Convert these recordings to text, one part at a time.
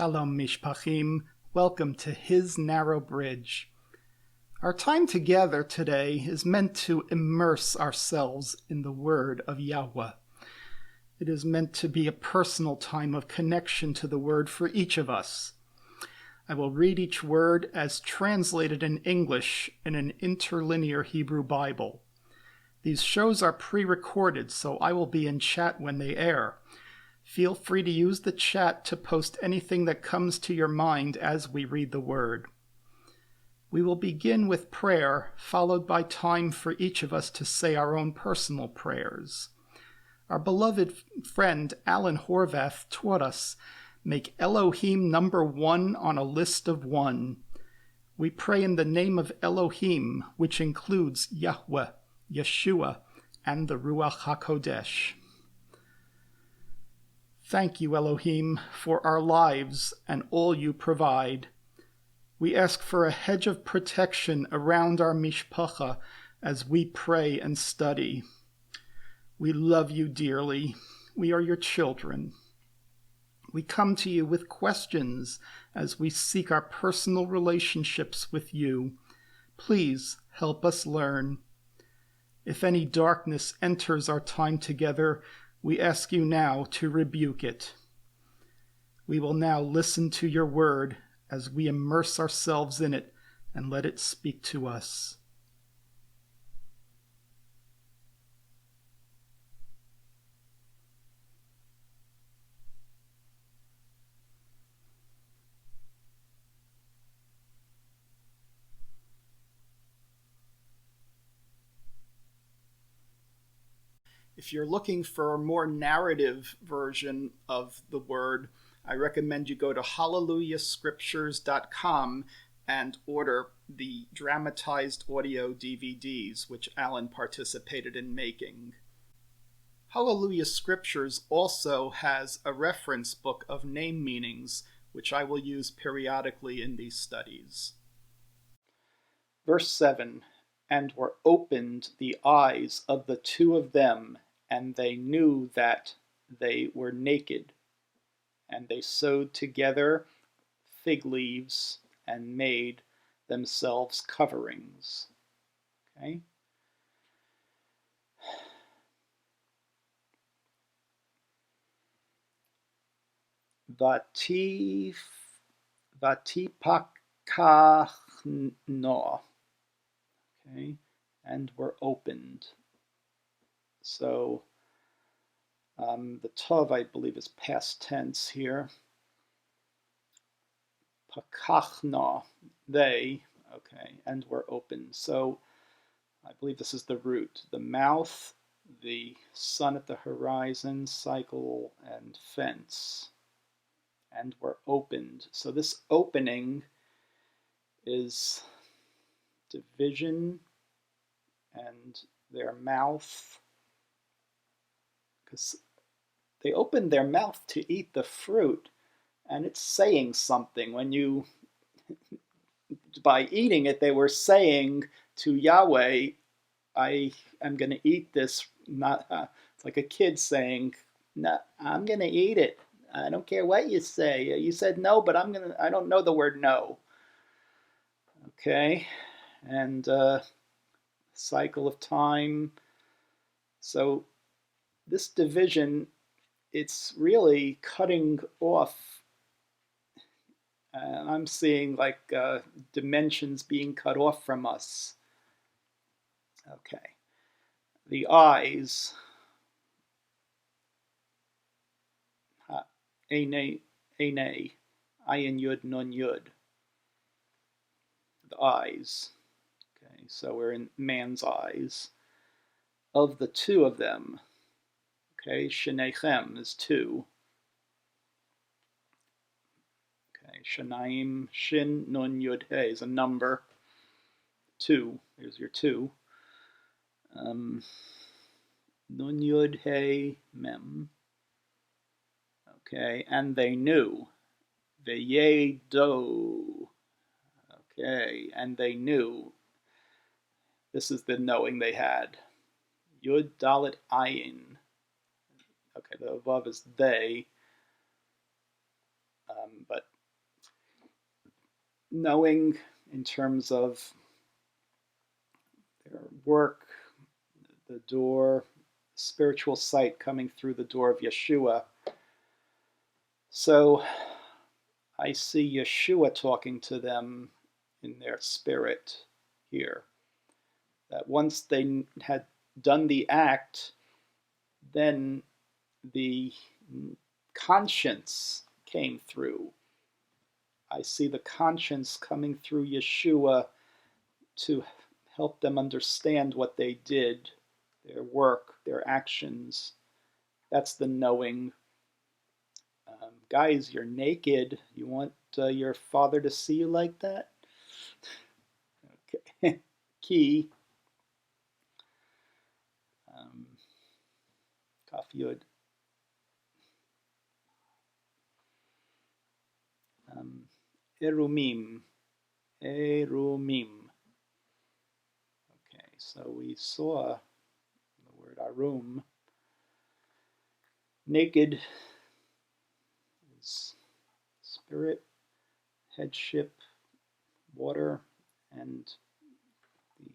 Shalom Mishpachim, welcome to His Narrow Bridge. Our time together today is meant to immerse ourselves in the Word of Yahweh. It is meant to be a personal time of connection to the Word for each of us. I will read each word as translated in English in an interlinear Hebrew Bible. These shows are pre-recorded, so I will be in chat when they air. Feel free to use the chat to post anything that comes to your mind as we read the word. We will begin with prayer, followed by time for each of us to say our own personal prayers. Our beloved friend Alan Horvath taught us, make Elohim number one on a list of one. We pray in the name of Elohim, which includes Yahweh, Yeshua, and the Ruach HaKodesh. Thank you, Elohim, for our lives and all you provide. We ask for a hedge of protection around our mishpacha as we pray and study. We love you dearly. We are your children. We come to you with questions as we seek our personal relationships with you. Please help us learn. If any darkness enters our time together, we ask you now to rebuke it. We will now listen to your word as we immerse ourselves in it and let it speak to us. If you're looking for a more narrative version of the word, I recommend you go to hallelujahscriptures.com and order the dramatized audio DVDs, which Alan participated in making. Hallelujah Scriptures also has a reference book of name meanings, which I will use periodically in these studies. Verse 7, and were opened the eyes of the two of them, and they knew that they were naked. And they sewed together fig leaves and made themselves coverings. Okay? Vatipakachno. Okay? And were opened. So the tov, I believe, is past tense here. Pakachna, they, okay, and were open. So I believe this is the root. The mouth, the sun at the horizon, cycle, and fence, and were opened. So this opening is division and their mouth, because they opened their mouth to eat the fruit, and it's saying something. When you, by eating it, they were saying to Yahweh, I am going to eat this. Not it's like a kid saying, no, I'm going to eat it. I don't care what you say. You said no, but I don't know the word no. Okay, and cycle of time. So this division, it's really cutting off. I'm seeing like dimensions being cut off from us. Okay. The eyes. Ene, ayin yud nun yud. The eyes. Okay, so we're in man's eyes. Of the two of them. Okay, shenechem is two. Okay, shanaim, shin, nun, yud, he is a number. Two, here's your two. Nun, yud, he, mem. Okay, and they knew. Veyedo. Okay, and they knew. This is the knowing they had. Yud, dalet, ayin. Okay, the above is they. But knowing in terms of their work, the door, spiritual sight coming through the door of Yeshua. So I see Yeshua talking to them in their spirit here. That once they had done the act, then the conscience came through. I see the conscience coming through Yeshua to help them understand what they did, their work, their actions. That's the knowing. Guys, you're naked. You want your father to see you like that? Okay. Key. Kaf Yud. Erumim. Erumim. Okay, so we saw the word arum. Naked is spirit, headship, water, and the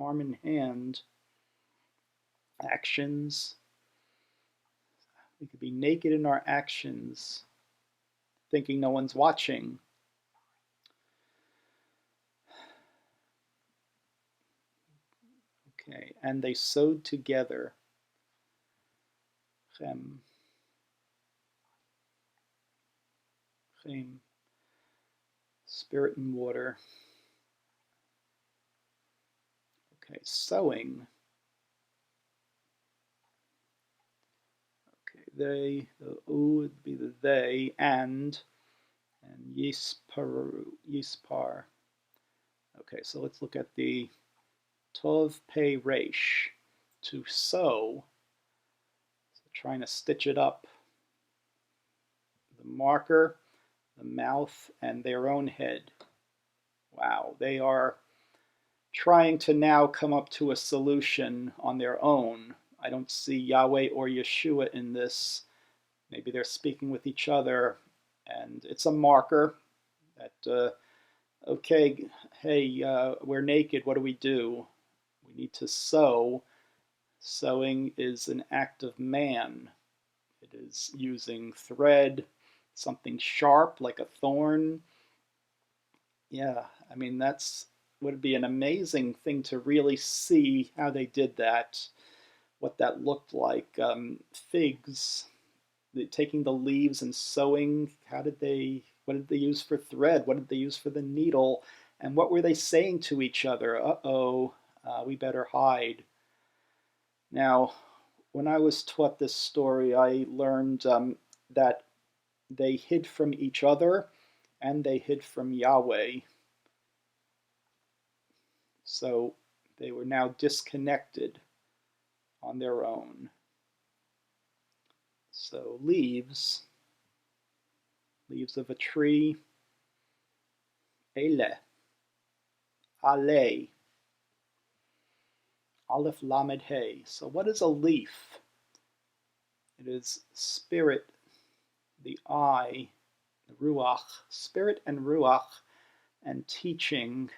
arm and hand, actions. We could be naked in our actions, thinking no one's watching. Okay, and they sewed together. Chem. Chem. Spirit and water. Okay, sewing. Okay, they, the U would be the they, and yispar. Okay, so let's look at the Tov Pei Resh, to sew, so trying to stitch it up. The marker, the mouth, and their own head. Wow, they are trying to now come up to a solution on their own. I don't see Yahweh or Yeshua in this. Maybe they're speaking with each other, and it's a marker that, okay, hey, we're naked, what do? We need to sew. Sewing is an act of man. It is using thread, something sharp like a thorn. Yeah, I mean, that's would be an amazing thing to really see how they did that, what that looked like. Figs, taking the leaves and sewing. What did they use for thread? What did they use for the needle? And what were they saying to each other? Uh-oh, we better hide. Now, when I was taught this story, I learned that they hid from each other and they hid from Yahweh. So they were now disconnected on their own. So leaves of a tree, ele, ale, aleph lamed hey. So what is a leaf? It is spirit, the eye, the ruach, spirit and ruach, and teaching,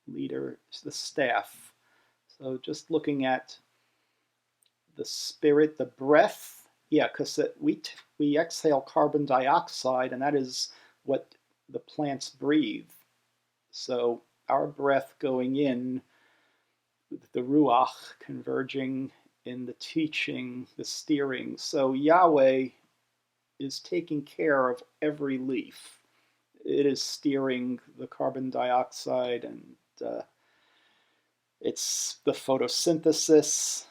leader, the staff. So just looking at the spirit, the breath, yeah, because we exhale carbon dioxide, and that is what the plants breathe. So our breath going in, the ruach converging in the teaching, the steering. So Yahweh is taking care of every leaf. It is steering the carbon dioxide, and it's the photosynthesis.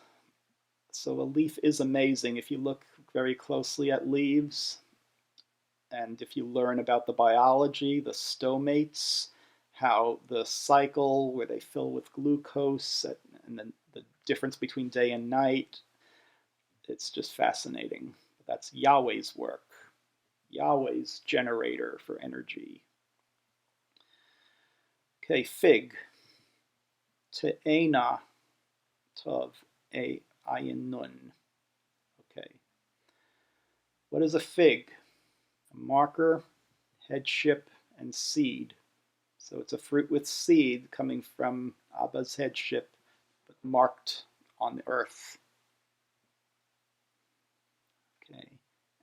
So a leaf is amazing if you look very closely at leaves, and if you learn about the biology, the stomates, how the cycle where they fill with glucose, and then the difference between day and night, it's just fascinating. That's Yahweh's work, Yahweh's generator for energy. Okay, fig. Te'ena tov a ayin nun. Okay. What is a fig? A marker, headship, and seed. So it's a fruit with seed coming from Abba's headship, but marked on the earth. Okay,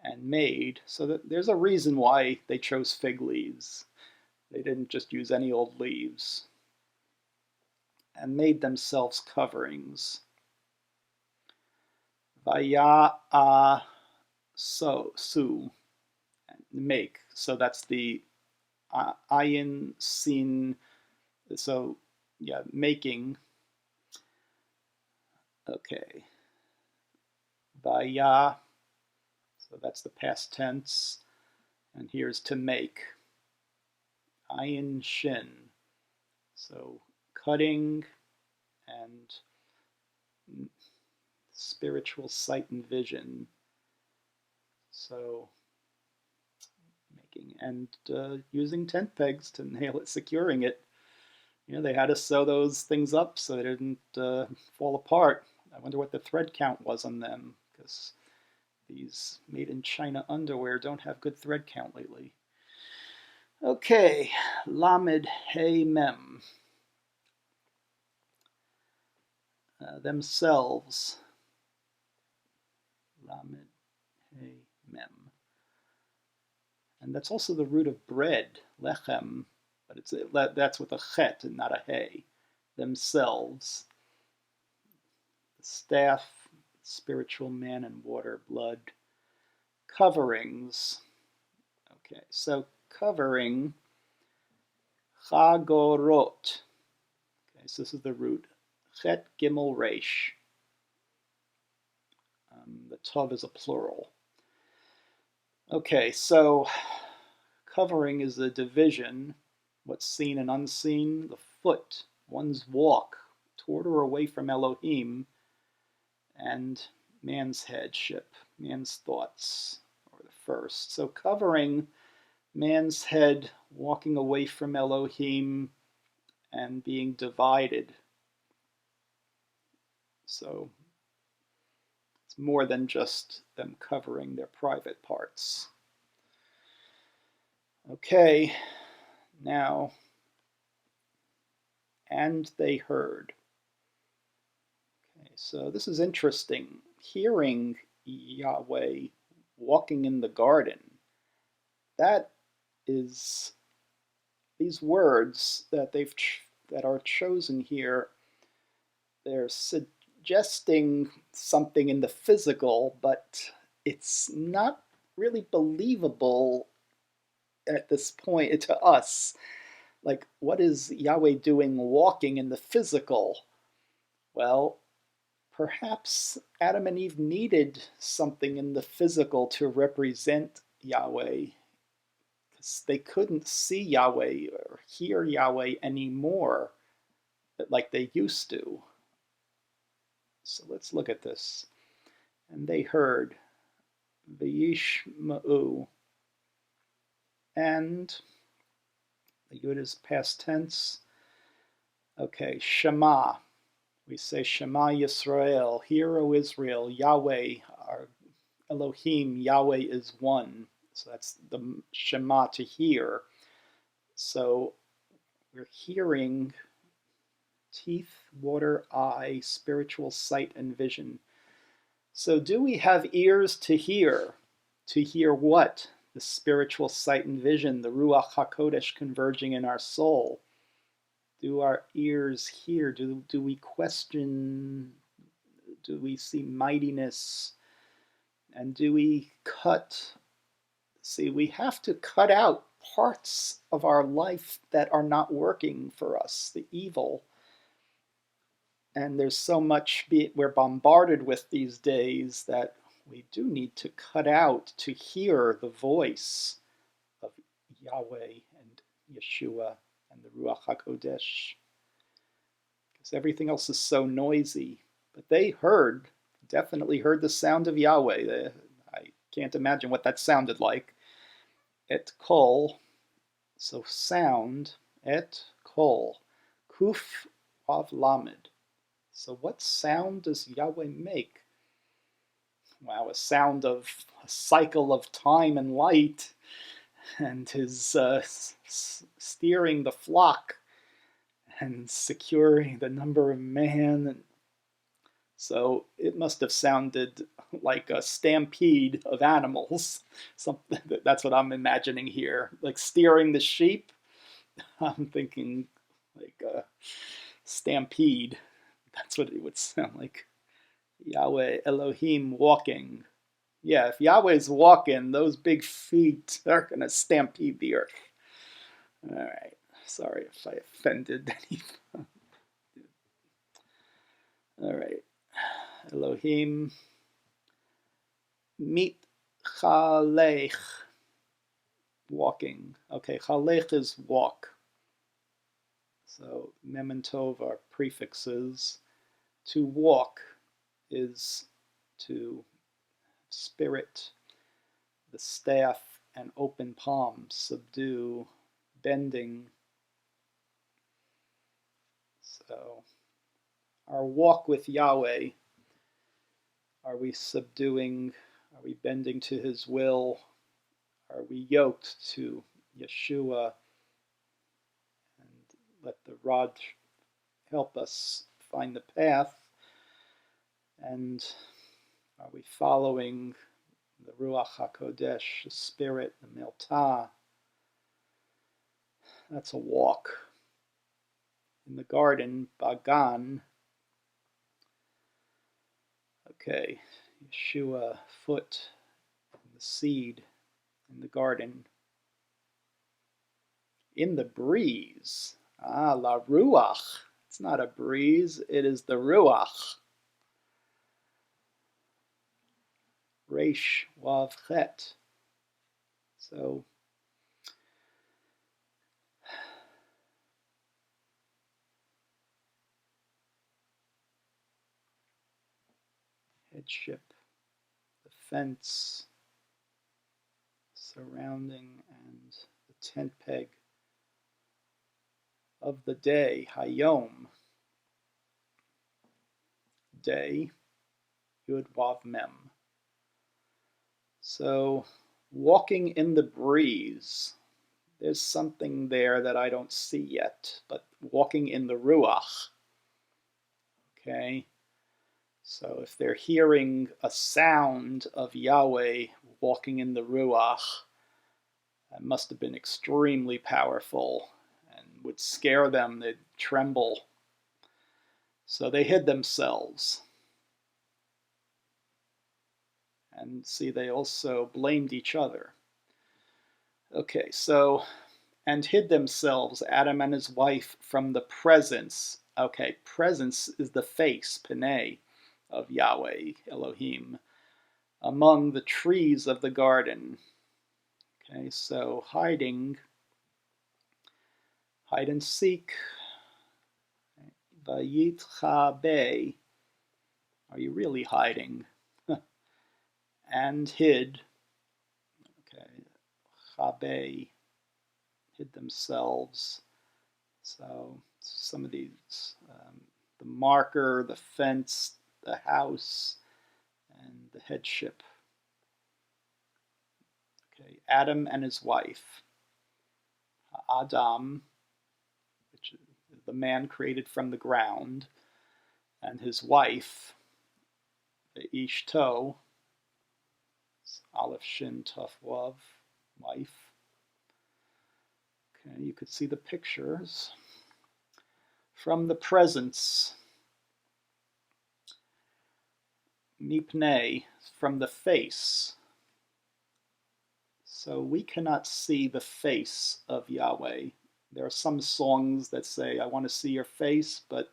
and made. So there's a reason why they chose fig leaves. They didn't just use any old leaves. And made themselves coverings. Vaya su, make. So that's the ayin sin. So yeah, making. Okay. Vaya. So that's the past tense. And here's to make. Ayin shin. So cutting and spiritual sight and vision. So making and using tent pegs to nail it, securing it. They had to sew those things up so they didn't fall apart. I wonder what the thread count was on them, because these made in China underwear don't have good thread count lately. Okay, Lamed Hey Mem. Themselves. Lamed Hey Mem. And that's also the root of bread, lechem, but that's with a chet and not a hey. Themselves. The staff, spiritual man and water, blood. Coverings. Okay, so covering, chagorot. Okay, so this is the root. Chet gimel resh. The tov is a plural. Okay, so covering is a division, what's seen and unseen, the foot, one's walk toward or away from Elohim, and man's headship, man's thoughts, or the first. So covering man's head, walking away from Elohim, and being divided. So it's more than just them covering their private parts. Okay, now, and they heard. Okay, so this is interesting. Hearing Yahweh walking in the garden, that is, these words that that are chosen here, they're suggesting something in the physical, but it's not really believable at this point to us. Like, what is Yahweh doing walking in the physical? Well, perhaps Adam and Eve needed something in the physical to represent Yahweh, because they couldn't see Yahweh or hear Yahweh anymore like they used to. So let's look at this. And they heard, V'yishma'u, and the Yud is past tense. Okay, Shema. We say Shema Yisrael, hear, O Israel, Yahweh, our Elohim, Yahweh is one. So that's the Shema, to hear. So we're hearing teeth, water, eye, spiritual sight and vision. So do we have ears to hear? To hear what? The spiritual sight and vision, the Ruach HaKodesh converging in our soul. Do our ears hear? Do we question? Do we see mightiness? And do we cut? See, we have to cut out parts of our life that are not working for us, the evil. And there's so much we're bombarded with these days that we do need to cut out to hear the voice of Yahweh and Yeshua and the Ruach HaKodesh. Because everything else is so noisy. But they definitely heard the sound of Yahweh. I can't imagine what that sounded like. Et kol, so sound, et kol, kuf vav lamed. So what sound does Yahweh make? Wow, a sound of a cycle of time and light. and his steering the flock and securing the number of man. And so it must have sounded like a stampede of animals. Something that's what I'm imagining here, like steering the sheep. I'm thinking like a stampede. That's what it would sound like. Yahweh Elohim walking. Yeah, if Yahweh's walking, those big feet are going to stampede the earth. All right. Sorry if I offended anyone. All right. Elohim. Mit chalech. Walking. Okay, chalech is walk. So mem and tov are prefixes. To walk is to spirit, the staff and open palm, subdue, bending. So our walk with Yahweh, are we subduing, are we bending to his will, are we yoked to Yeshua, and let the rod help us find the path, and are we following the Ruach HaKodesh, the Spirit, the Miltah? That's a walk. In the garden, Bagan. Okay, Yeshua, foot, the seed in the garden. In the breeze. Ah, la Ruach. It's not a breeze, it is the Ruach. Resh, Wav, Chet. So, headship, the fence surrounding, and the tent peg of the day, Hayom. Day, Yud, Wav, Mem. So, walking in the breeze. There's something there that I don't see yet, but walking in the Ruach. Okay? So if they're hearing a sound of Yahweh walking in the Ruach, that must have been extremely powerful and would scare them. They'd tremble. So they hid themselves. And see, they also blamed each other. Okay, so, and hid themselves, Adam and his wife, from the presence. Okay, presence is the face, Pnei, of Yahweh, Elohim, among the trees of the garden. Okay, so hiding, hide and seek. Vayitchabe, are you really hiding? And hid. Okay, chabe, hid themselves. So some of these, the marker, the fence, the house, and the headship. Okay, Adam and his wife. Adam, which is the man created from the ground, and his wife, the Ishto, Aleph Shin Tuf Wav, wife. Okay, you could see the pictures. From the presence, Mipnei, from the face. So we cannot see the face of Yahweh. There are some songs that say, I want to see your face, but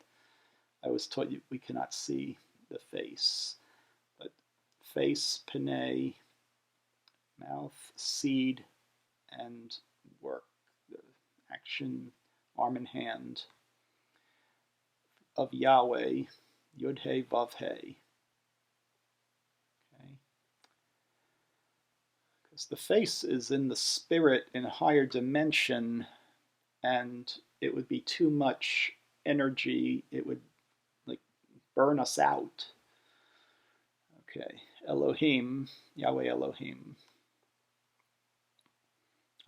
I was taught we cannot see the face. But face, Pnei, mouth, seed, and work, the action, arm and hand of Yahweh, Yud He Vav He. Okay. Because the face is in the spirit in a higher dimension, and it would be too much energy. It would like burn us out. Okay, Elohim, Yahweh Elohim.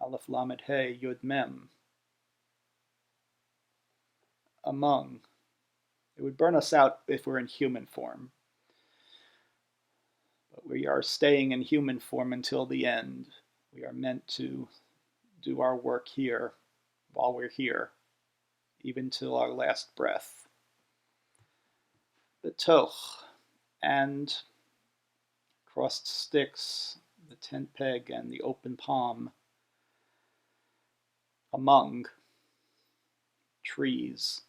Aleph Lamed Hey Yud Mem. Among. It would burn us out if we're in human form. But we are staying in human form until the end. We are meant to do our work here while we're here, even till our last breath. Betoch, and crossed sticks, the tent peg, and the open palm. Among trees.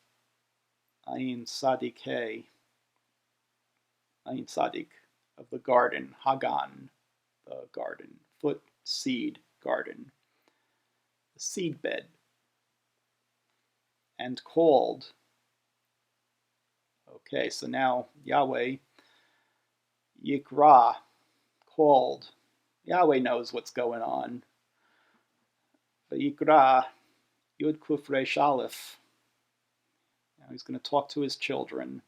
Ayin Sadik Hey. Ayin Sadik of the garden. Hagan, the garden. Foot, seed, garden. The seed bed. And called. Okay, so now Yahweh, Yikra, called. Yahweh knows what's going on. Yikra, Yud Kuf Resh Aleph. Now he's going to talk to his children.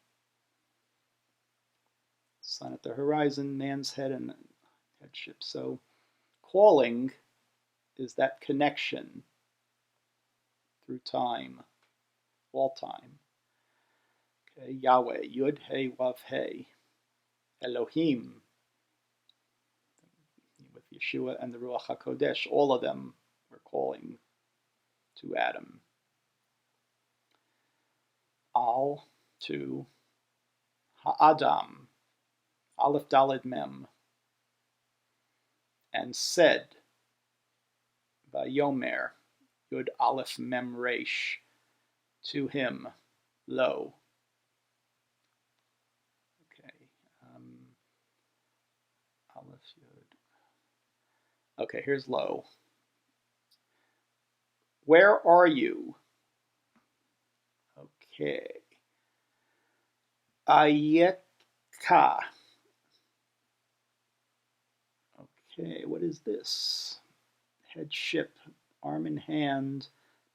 Sun at the horizon, man's head and headship. So calling is that connection through time, all time. Okay, Yahweh, Yud Hey Wav Hey, Elohim, with Yeshua and the Ruach HaKodesh, all of them were calling to Adam. Al, to Ha'adam, Aleph Daled Mem, and said, Vayomer, Yud Aleph Mem Resh, to him, lo. Okay, Aleph Yud. Okay, here's lo. Where are you? Okay. Ayeka. Okay, what is this? Headship, arm and hand,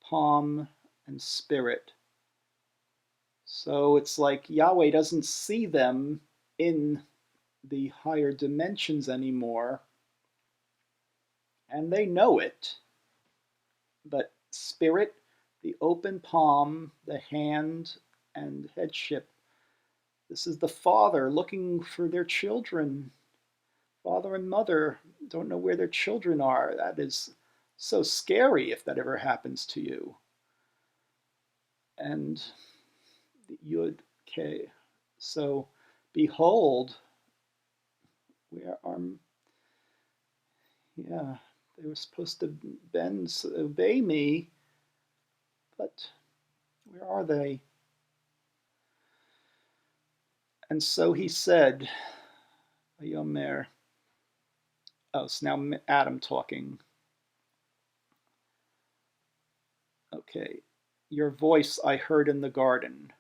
palm and spirit. So it's like Yahweh doesn't see them in the higher dimensions anymore, and they know it. But spirit, the open palm, the hand, and headship, this is the father looking for their children. Father and mother don't know where their children are. That is so scary if that ever happens to you. And the Yud K. So, behold, where are, yeah, they were supposed to obey me, but where are they? And so he said, Yomer. Oh, so now Adam talking. Okay, your voice I heard in the garden.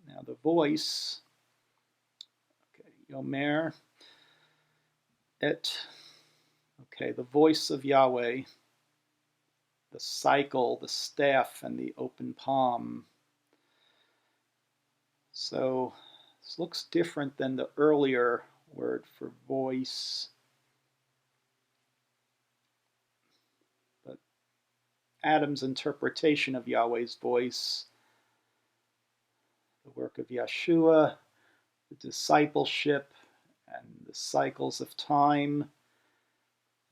Now the voice, okay, Yomer, et, okay, the voice of Yahweh, the cycle, the staff, and the open palm. So this looks different than the earlier word for voice. But Adam's interpretation of Yahweh's voice, the work of Yeshua, the discipleship, and the cycles of time.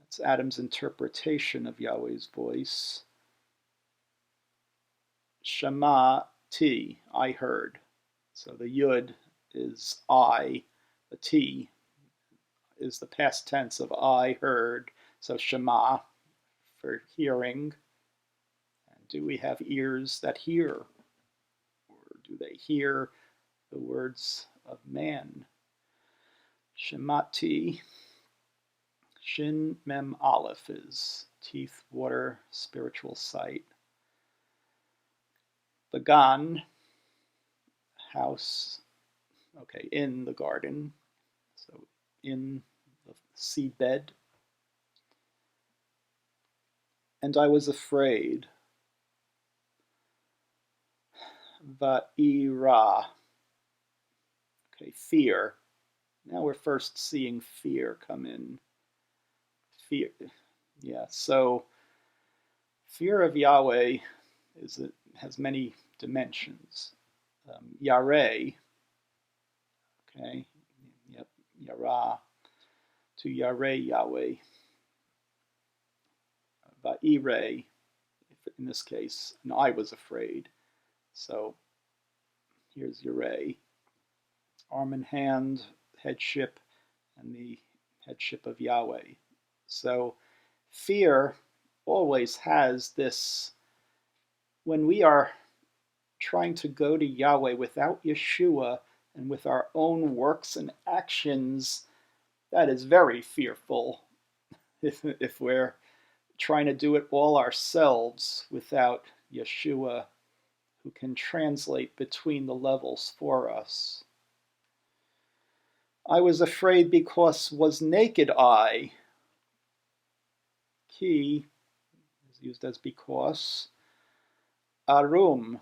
That's Adam's interpretation of Yahweh's voice. Shema T, I heard. So the Yud is I, the T is the past tense of I heard. So Shema for hearing. And do we have ears that hear? Or do they hear the words of man? Shemati. Shin Mem Aleph is teeth, water, spiritual sight. The Gan, house, okay, in the garden, so in the seedbed. And I was afraid. Va'ira, okay, fear. Now we're first seeing fear come in. Fear, yeah, so Fear of Yahweh has many dimensions. Yareh, okay, yep, Yara, to Yareh Yahweh. Va'ireh, in this case, and I was afraid. So here's Yareh, arm and hand, headship, and the headship of Yahweh. So fear always has this, when we are trying to go to Yahweh without Yeshua and with our own works and actions, that is very fearful. If we're trying to do it all ourselves without Yeshua, who can translate between the levels for us. I was afraid because was naked I. Ki is used as because. Arum,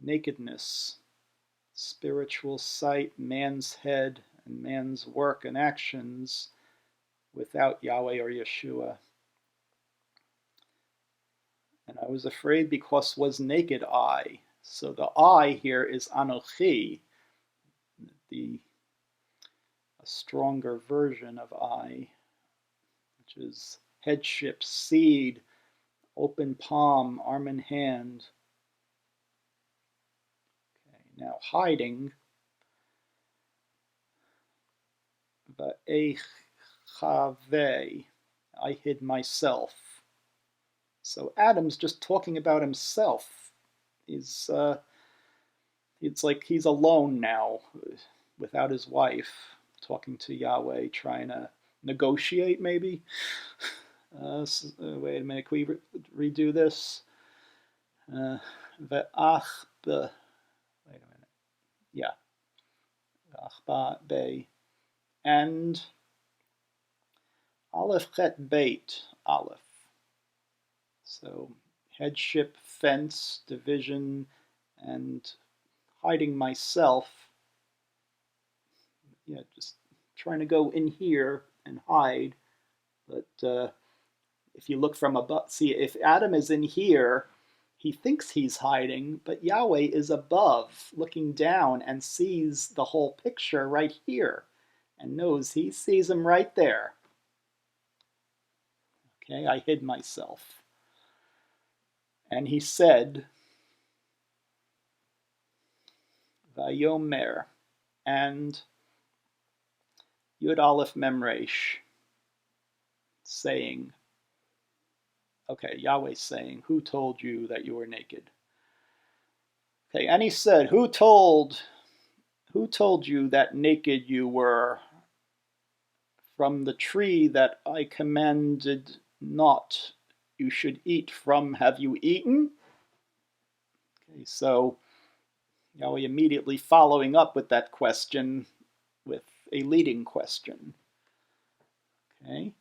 nakedness. Spiritual sight, man's head, and man's work and actions without Yahweh or Yeshua. And I was afraid because was naked I. So the I here is Anochi, a stronger version of I, which is headship, seed, open palm, arm and hand. Okay, now hiding. Va'echave, I hid myself. So Adam's just talking about himself. It's like he's alone now, without his wife, talking to Yahweh, trying to negotiate maybe. Wait a minute, can we redo this? Wait a minute. Yeah. Be. And Aleph Chet Beit Aleph. So headship, fence, division, and hiding myself. Yeah, just trying to go in here and hide. But if you look from above, see, if Adam is in here, he thinks he's hiding, but Yahweh is above, looking down and sees the whole picture right here and knows he sees him right there. Okay, I hid myself. And he said, Vayomer, and Yud Aleph Memresh, saying, okay, Yahweh saying, who told you that you were naked? Okay, and he said, who told you that naked you were? From the tree that I commanded not you should eat from, have you eaten? Okay, so Yahweh immediately following up with that question with a leading question. Okay,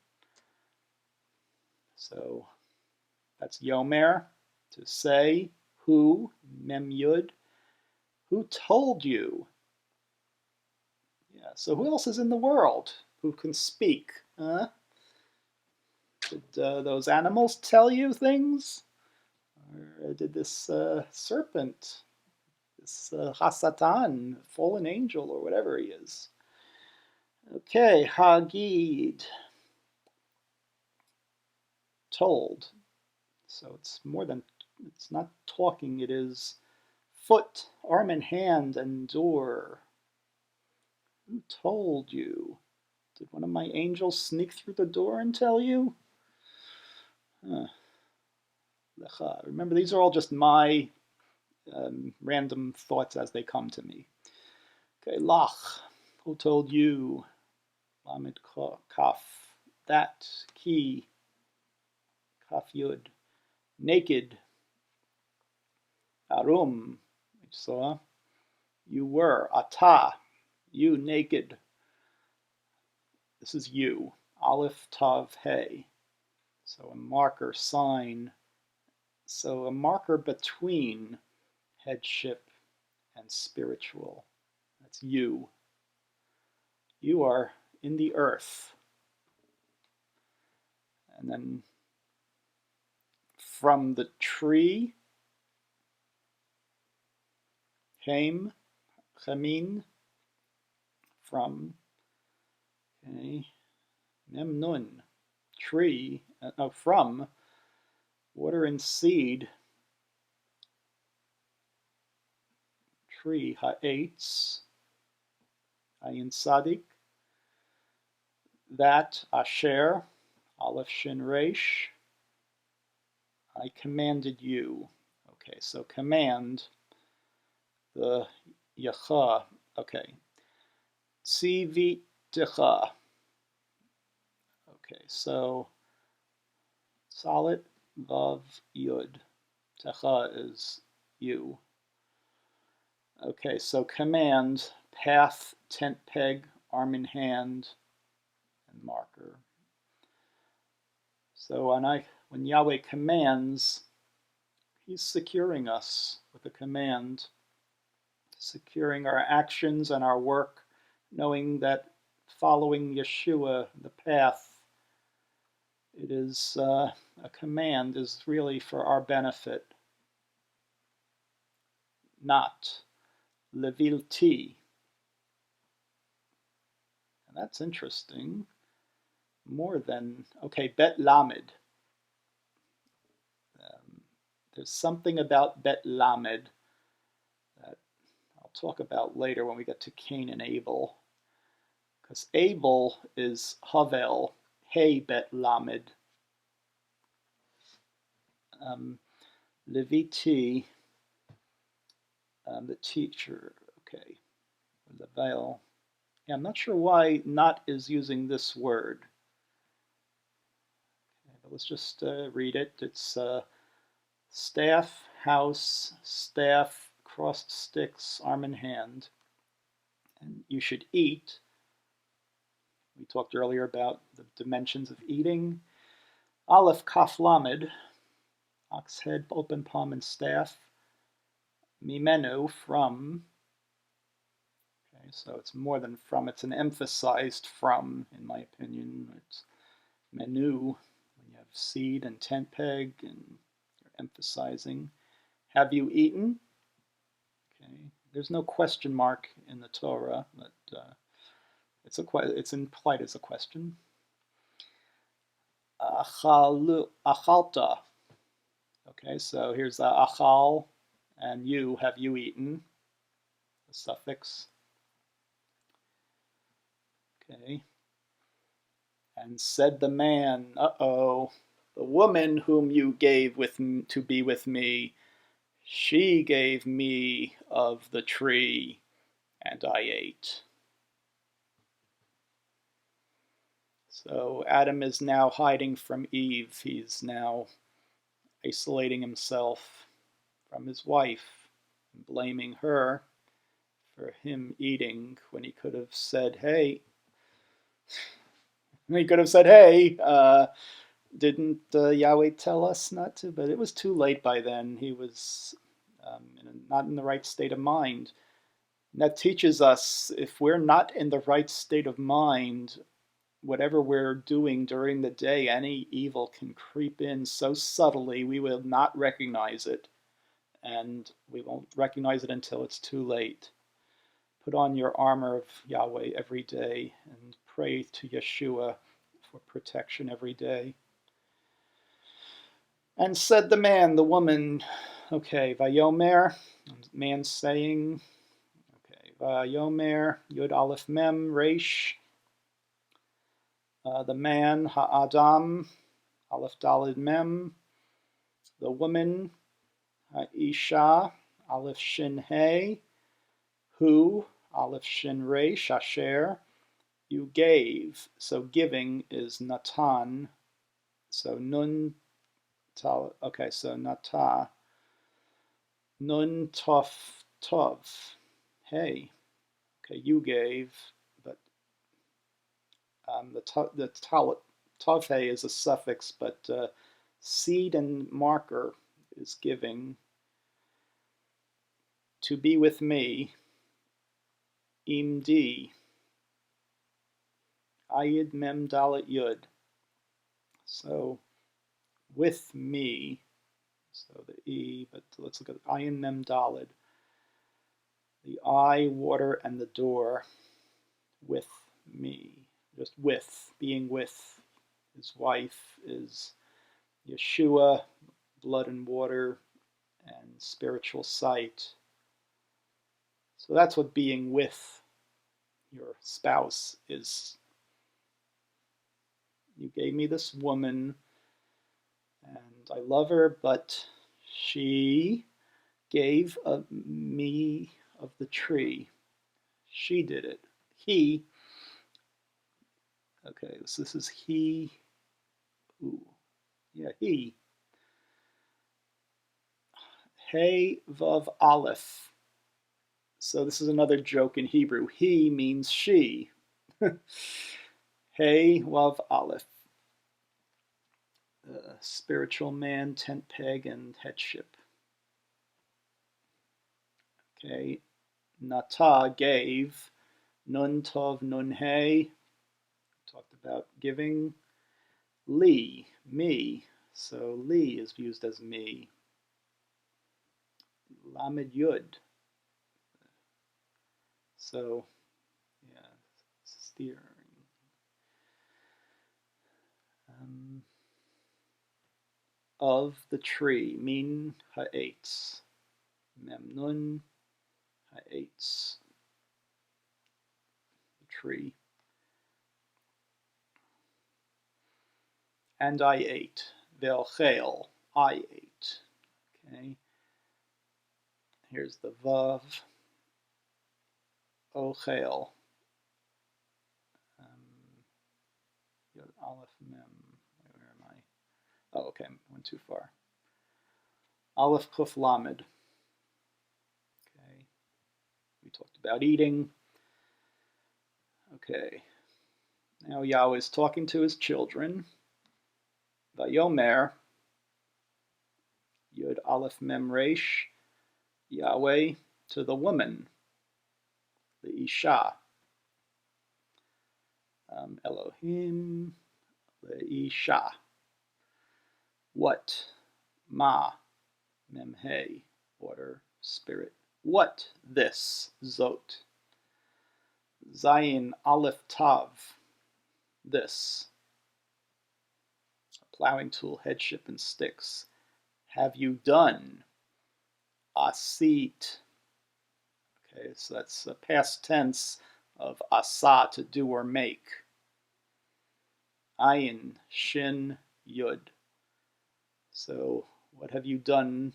so that's Yomer, to say, who, Mem Yud, who told you? Yeah, so who else is in the world who can speak? Huh? Did those animals tell you things? Or did this serpent, this Hasatan, fallen angel, or whatever he is? Okay, Hagid, told. So it's more than, it's not talking, it is foot, arm and hand, and door. Who told you? Did one of my angels sneak through the door and tell you? Huh. Remember, these are all just my random thoughts as they come to me. Okay, Lach, who told you? Lamed Kaf, that, Ki, Kaf Yud, naked, Arum, I saw, you were, Ata, you naked. This is you, Aleph Tav He. So a marker, sign. So a marker between headship and spiritual. That's you. You are in the earth. And then from the tree. Haim, chamin, from. Okay. Mem nun, tree, no, from. Water and seed. Tree, ha'etz, ayin sadik. That, asher, aleph shin resh. I commanded you. Okay, so command, the yacha. Okay. Tzivitecha. Okay, so Salit Vav Yud. Techa is you. Okay, so command, path, tent peg, arm in hand, and marker. So when Yahweh commands, he's securing us with a command, securing our actions and our work, knowing that following Yeshua, the path, it is a command, is really for our benefit, not levilti. And that's interesting. More than, okay, bet lamed. There's something about bet lamed that I'll talk about later when we get to Cain and Abel. Because Abel is Havel, hey bet lamed. Leviti, the teacher, okay, the veil. Yeah, I'm not sure why not is using this word. Okay, but let's just read it. It's staff, house, staff, crossed sticks, arm in hand. And you should eat. We talked earlier about the dimensions of eating. Aleph kaf lamed, ox head, open palm, and staff. Mimenu, from. Okay, so it's more than from, it's an emphasized from, in my opinion. It's menu, when you have seed and tent peg, and you're emphasizing. Have you eaten? Okay, there's no question mark in the Torah, but it's implied as a question. Achalta. Okay, so here's the achal, and you, have you eaten? The suffix. Okay. And said the man, uh-oh, the woman whom you gave to be with me, she gave me of the tree, and I ate. So Adam is now hiding from Eve. He's now isolating himself from his wife, and blaming her for him eating when he could have said, hey, didn't Yahweh tell us not to? But it was too late by then. He was not in the right state of mind. And that teaches us, if we're not in the right state of mind, whatever we're doing during the day, any evil can creep in so subtly we will not recognize it. And we won't recognize it until it's too late. Put on your armor of Yahweh every day and pray to Yeshua for protection every day. And said the man, the woman, okay, Vayomer, man saying, okay, Vayomer, Yud Aleph Mem, Resh, the man, Ha'adam, Aleph Dalid Mem, the woman, Ha'isha, Aleph Shin He, who, Aleph Shin Resh, Asher, you gave. So giving is Natan. So Nun, okay, so Nata. Nun Tov Tov. Hey. Okay, you gave, but the Tov Hey is a suffix, but seed and marker is giving. To be with me. Imdi. Ayid Mem Dalet Yud. So, with me. So the E, but let's look at Ayin Mem Dalid. The I, water, and the door with me. Just with, being with his wife is Yeshua, blood and water, and spiritual sight. So that's what being with your spouse is. You gave me this woman, and I love her, but she gave me of the tree. She did it. He, okay, so this is he, ooh, yeah, he. Hey, Vav, Aleph. So this is another joke in Hebrew. He means she. Hey, Vav, Aleph. Spiritual man, tent peg, and headship. Okay, Nata gave, Nun Tov Nun Hey, talked about giving. Li, me, so Li is used as me. Lamed Yud, so yeah, steering. Of the tree, min ha'etz, memnun ha'etz, the tree. And I ate, ve'ochel, I ate. Okay, here's the vav, ochel, yod aleph mem. Where am I? Oh, okay, went too far. Aleph kuf lamed. Okay, we talked about eating. Okay, now Yahweh is talking to his children. Vayomer, Yud Aleph Mem Resh, Yahweh to the woman, the Isha. Elohim, the Isha. What? Ma, Mem He, water, spirit. What? This, Zot. Zayin Aleph Tav, this. A plowing tool, headship, and sticks. Have you done? Asit. Okay, so that's a past tense of asa, to do or make. Ayin, shin, yud. So what have you done?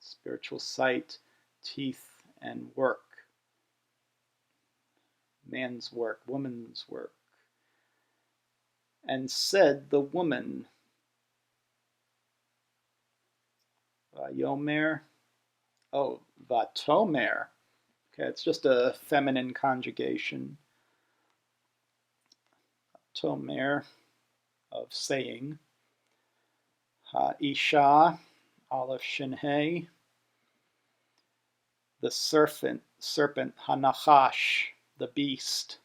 Spiritual sight, teeth, and work. Man's work, woman's work. And said the woman, Vayomer, oh, Vatomer. Okay, it's just a feminine conjugation. Tomer, of saying. Ha-isha, Aleph Shin He. The serpent, Hanachash, the beast.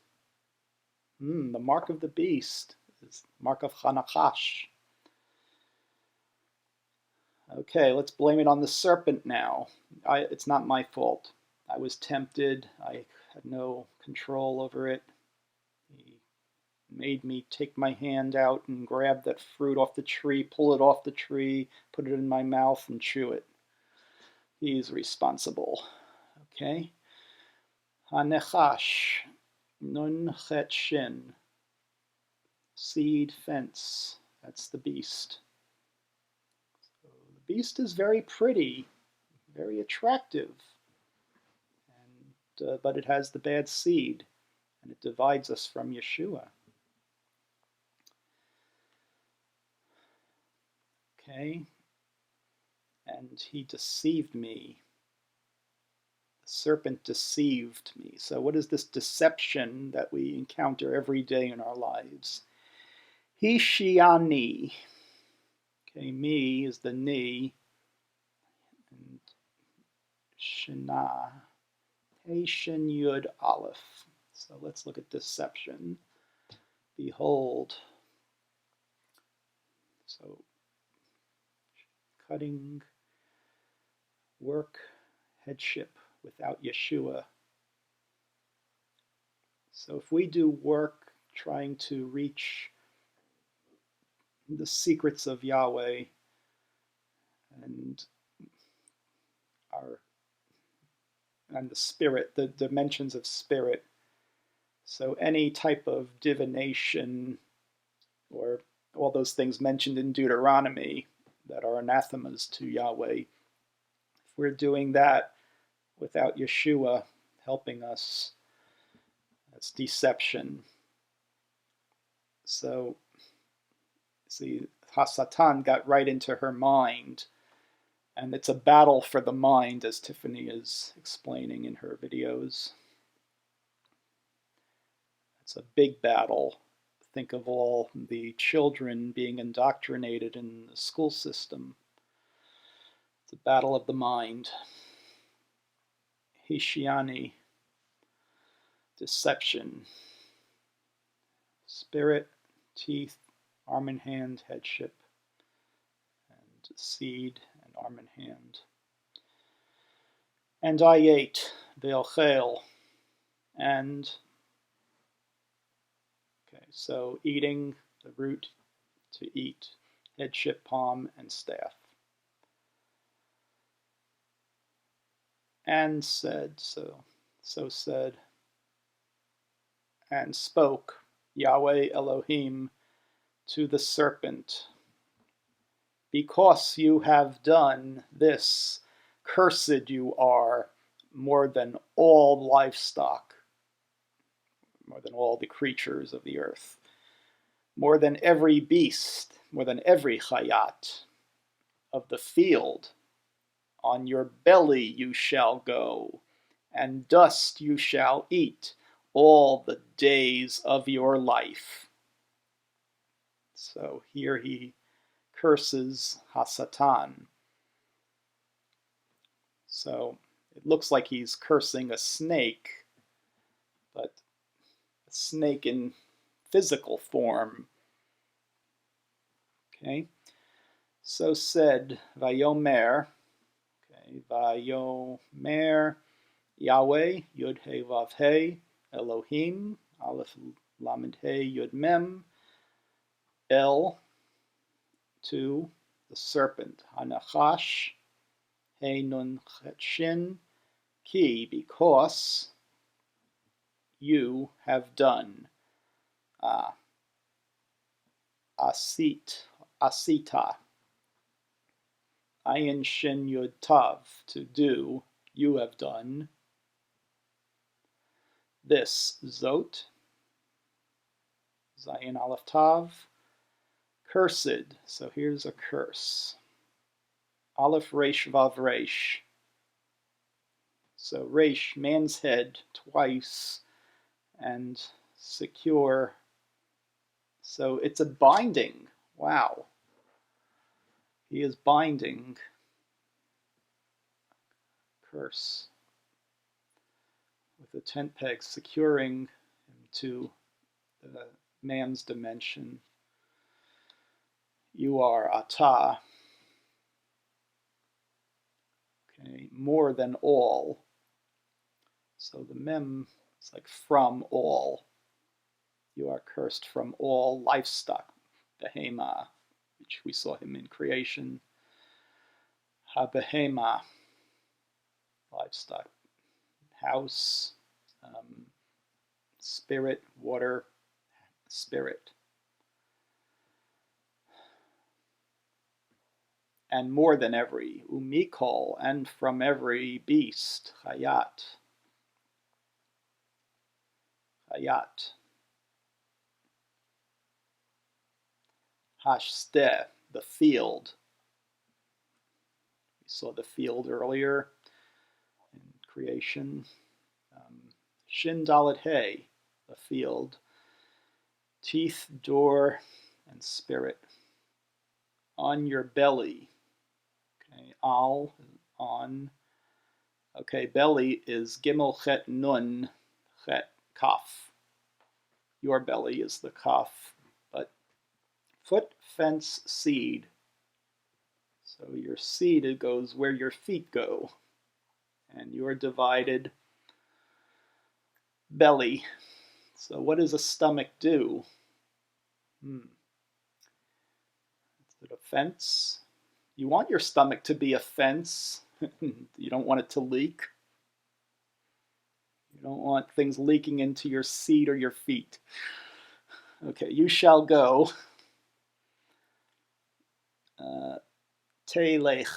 The mark of the beast is mark of Hanachash. Okay, let's blame it on the serpent now. It's not my fault. I was tempted. I had no control over it. He made me take my hand out and grab that fruit off the tree, pull it off the tree, put it in my mouth, and chew it. He's responsible. Okay? Hanechash, nun chet shin. Seed fence. That's the beast. So the beast is very pretty, very attractive, and but it has the bad seed, and it divides us from Yeshua. Okay, and he deceived me. The serpent deceived me. So what is this deception that we encounter every day in our lives? Hishiani. Okay, me is the ni, and shana. Hey, shin yud aleph. So let's look at deception. Behold. So cutting work, headship without Yeshua. So if we do work trying to reach the secrets of Yahweh and our and the spirit, the dimensions of spirit, so any type of divination or all those things mentioned in Deuteronomy that are anathemas to Yahweh, if we're doing that without Yeshua helping us, that's deception. So, see, Hasatan got right into her mind, and it's a battle for the mind, as Tiffany is explaining in her videos. It's a big battle. Think of all the children being indoctrinated in the school system. It's a battle of the mind. Hishiani, deception. Spirit, teeth, arm and hand, headship, and seed, and arm and hand. And I ate, ve'ochel, and, okay, so eating, the root to eat, headship, palm, and staff. And said, so said, and spoke Yahweh Elohim to the serpent, because you have done this, cursed you are more than all livestock, more than all the creatures of the earth, more than every beast, more than every chayat of the field. On your belly you shall go, and dust you shall eat all the days of your life. So here he curses Hasatan. So it looks like he's cursing a snake, but a snake in physical form. Okay, so said Vayomer, okay, Vayomer Yahweh, Yud He Vav He, Elohim, Aleph Lamed He, Yud Mem, El, to the serpent, Hanachash, He Nun Chet Shin, Ki, because you have done, Asita, Ayin Shin Yud Tav, to do, you have done, this, Zot, Zayin Aleph Tav, cursed, so here's a curse, Aleph Resh Vav Resh, so Resh, man's head, twice, and secure, so it's a binding, wow, he is binding, curse, with a tent peg securing him to the man's dimension. You are Atah, okay, more than all. So the mem is like from all. You are cursed from all livestock, behema, which we saw him in creation. Ha-behema, livestock, house, spirit, water, spirit. And more than every, umikol, and from every beast, chayat. Chayat. Hashteh, the field. We saw the field earlier in creation. Shin Dalet He, the field. Teeth, door, and spirit. On your belly. Okay, al, on. Okay, belly is Gimel Chet Nun Chet Kaf. Your belly is the Kaf, but foot, fence, seed. So your seat, it goes where your feet go. And your divided belly. So what does a stomach do? Is it a fence? You want your stomach to be a fence. You don't want it to leak. You don't want things leaking into your seat or your feet. Okay, you shall go. Telech.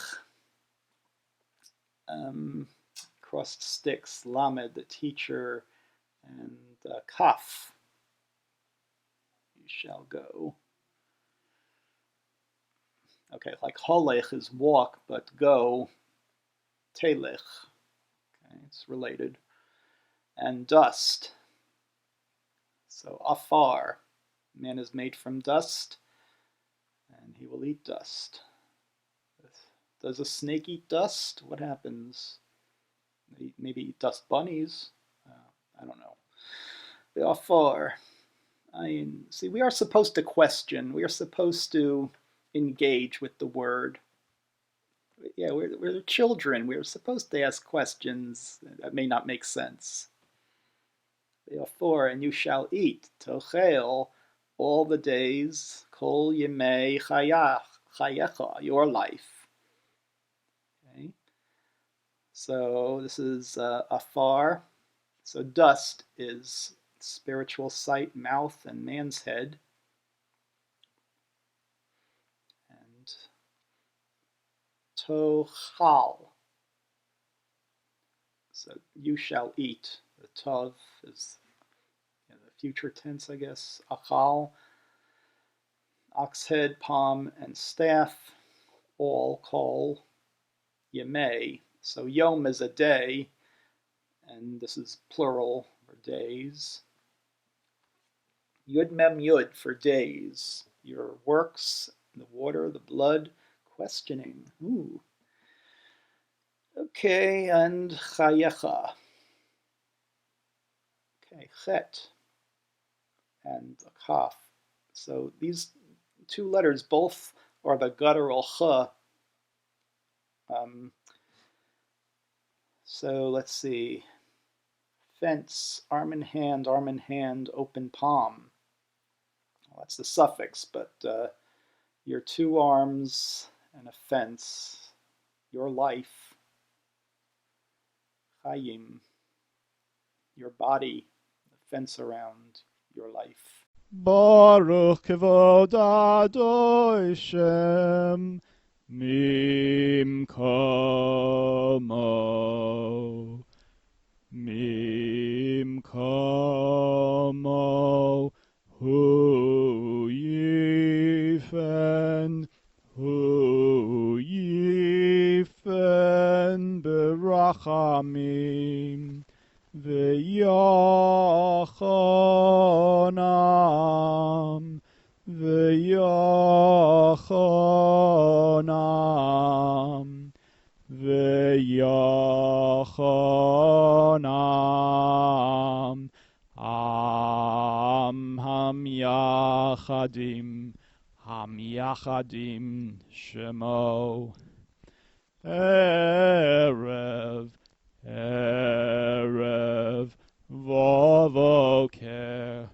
Crossed sticks. Lamed, the teacher. And kaf. You shall go. Okay, like holech is walk, but go. Telech. Okay, it's related. And dust. So afar. Man is made from dust, and he will eat dust. Does a snake eat dust? What happens? They maybe eat dust bunnies. I don't know. The afar. See, we are supposed to question. We are supposed to engage with the word. Yeah, we're children. We're supposed to ask questions that may not make sense. Therefore, and you shall eat, tochel, all the days, kol yemei chayecha, your life. Okay. So this is afar. So dust is spiritual sight, mouth, and man's head. And tochal. So you shall eat. The tov is the future tense, I guess. Achal, ox head, palm, and staff, all call yemei. So yom is a day, and this is plural for days. Yud mem yud for days. Your works, the water, the blood, questioning. Ooh. Okay, and chayecha. Okay, chet and a kaf. So these two letters both are the guttural ch. So let's see. Fence, arm in hand, open palm. Well, that's the suffix, but your two arms and a fence, your life. Chayim, your body, the fence around your life. Baruch kavod Adonai Shem Mimkomo Hu yifen berachamim V'yachonam Hamyachadim Shemo Erev Vovoker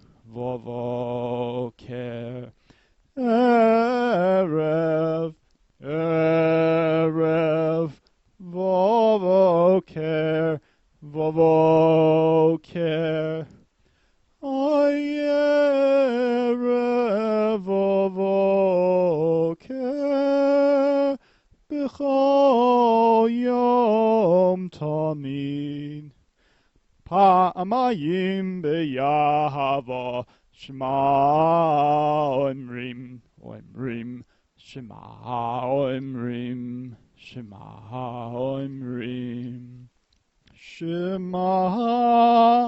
Erev Vovoker Erev Vovoker B'chol Yom Tamid Pa'amayim b'yahava Shema Omrim Shema Omrim Shema